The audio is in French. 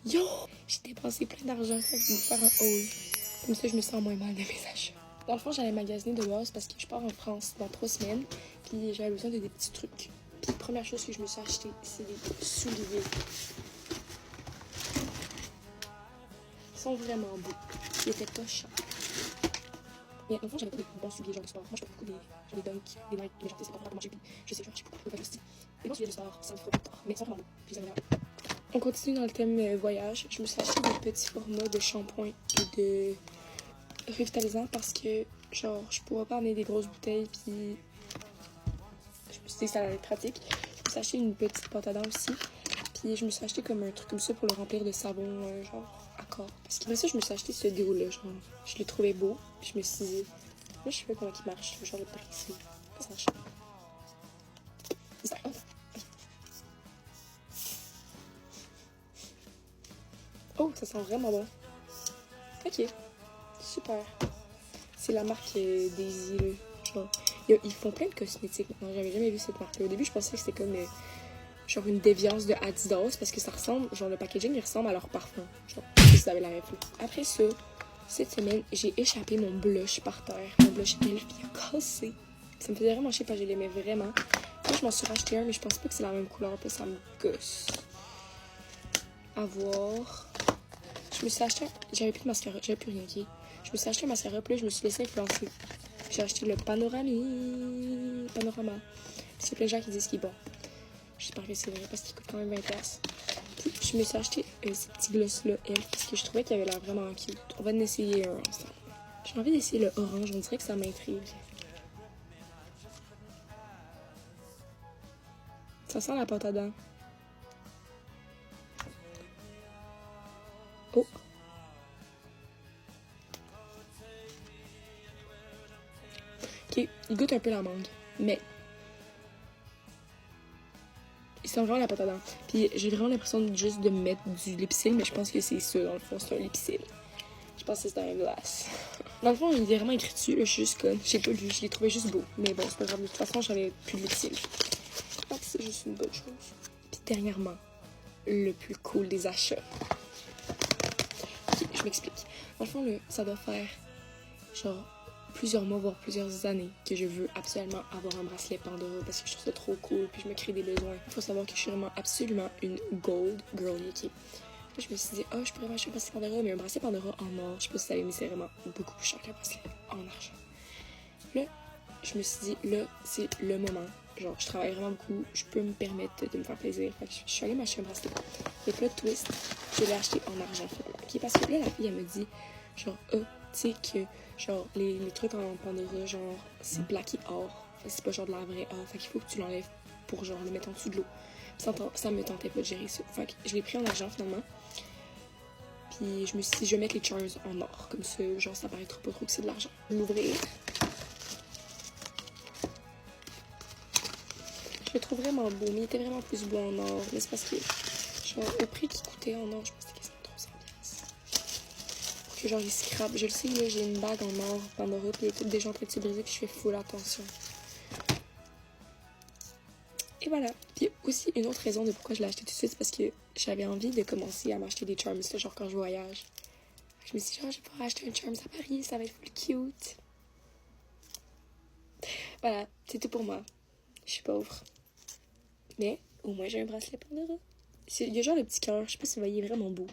Yo! J'ai dépensé plein d'argent, fait que je vais faire un haul. Comme ça, je me sens moins mal de mes achats. Dans le fond, j'allais magasiner de base parce que je pars en France dans 3 semaines. Puis j'avais besoin de des petits trucs. Puis première chose que je me suis acheté, c'est des souliers. Ils sont vraiment beaux. Ils étaient pas chers. Mais dans le fond, j'avais pas des bons souliers genre de sport. Moi, je fais beaucoup des dunks, des Nike, mais genre, c'est pas pour manger. Puis je sais, genre, j'ai beaucoup de aussi. Les bons souliers de sport, ça me fera plus tard. Mais ils sont vraiment beaux. Puis ils ont l'air. On continue dans le thème voyage. Je me suis acheté des petits formats de shampoing et de revitalisant parce que, genre, je pourrais pas amener des grosses bouteilles. Puis je me suis dit que ça allait être pratique. Je me suis acheté une petite pâte à dents aussi. Puis je me suis acheté comme un truc comme ça pour le remplir de savon, genre, à corps. Parce qu'après ça, je me suis acheté ce déo-là, genre, je le trouvais beau. Puis je me suis dit, là, je sais pas comment il marche, genre le prix ici. Ça marche. Oh, ça sent vraiment bon. Ok, super. C'est la marque Daisy, là. Genre, ils font plein de cosmétiques maintenant. J'avais jamais vu cette marque-là. Au début, je pensais que c'était comme genre une déviance de Adidas parce que ça ressemble, genre le packaging, il ressemble à leur parfum. Genre, si vous avez la réflexion. Après ça, cette semaine, j'ai échappé mon blush par terre. Mon blush Elf, il a cassé. Ça me faisait vraiment chier parce que je l'aimais vraiment. Moi, je m'en suis racheté un, mais je pense pas que c'est la même couleur. Puis ça me gosse. À voir. Je me suis acheté. J'avais plus de mascara. J'avais plus rien, ok? Je me suis acheté un mascara, puis là, je me suis laissé influencer. J'ai acheté le Panorama. C'est plein de gens qui disent qu'il est bon. J'espère que c'est vrai parce qu'il coûte quand même 20$. Puis je me suis acheté ces petits gloss-là, Elf, parce que je trouvais qu'il avait l'air vraiment cute. On va en essayer un ensemble. J'ai envie d'essayer le orange, on dirait que ça m'intrigue. Ça sent la pâte à dents. Oh! Ok, il goûte un peu la mangue, mais il sent vraiment la pâte à dents. Puis j'ai vraiment l'impression juste de mettre du lipsil, mais je pense que c'est ça, dans le fond, c'est un lipsil. Je pense que c'est un glace. Dans le fond, il est vraiment écrit dessus, là, je suis juste conne. J'ai pas lu, je l'ai trouvé juste beau. Mais bon, c'est pas grave, de toute façon, j'avais plus de lipsil. Donc c'est juste une bonne chose. Puis dernièrement, le plus cool des achats. Ok, je m'explique. Dans le fond, là, ça doit faire genre plusieurs mois, voire plusieurs années que je veux absolument avoir un bracelet Pandora parce que je trouve ça trop cool, puis je me crée des besoins. Il faut savoir que je suis vraiment absolument une gold girly, ok? Là, je me suis dit, oh, je pourrais m'acheter un bracelet Pandora, mais un bracelet Pandora en or, je sais pas si ça allait, mais c'est vraiment beaucoup plus cher qu'un bracelet en argent. Là, je me suis dit, là, c'est le moment. Genre, je travaille vraiment beaucoup, je peux me permettre de me faire plaisir. Fait que je suis allée m'acheter un bracelet. Et puis là, twist, je l'ai acheté en argent finalement. Okay, parce que là, la fille, elle me dit, genre, tu sais que, genre, les trucs en Pandora, genre, c'est plaqué or. C'est pas genre de la vraie or. Fait qu'il faut que tu l'enlèves pour, genre, le mettre en dessous de l'eau. Ça me tentait pas de gérer ça. Fait que je l'ai pris en argent finalement. Puis je me suis dit, je vais mettre les charms en or. Comme ça, genre, ça paraîtra pas trop que c'est de l'argent. L'ouvrir. Je le trouve vraiment beau, mais il était vraiment plus beau en or. Mais c'est parce que, genre, le prix qu'il coûtait en or, je pense que c'était 300$. Pour que, genre, il scrape. Je le sais, là, j'ai une bague en or Pandora, puis elle est toute déjà en train de se briser, puis je fais full attention. Et voilà. Puis aussi, une autre raison de pourquoi je l'ai acheté tout de suite, c'est parce que j'avais envie de commencer à m'acheter des charms, là, genre, quand je voyage. Je me suis dit, genre, je vais pouvoir acheter un charms à Paris, ça va être full cute. Voilà, c'est tout pour moi. Je suis pauvre. Mais au moins j'ai un bracelet Pandora. Il y a genre le petit cœur, je sais pas si vous voyez, vraiment beau.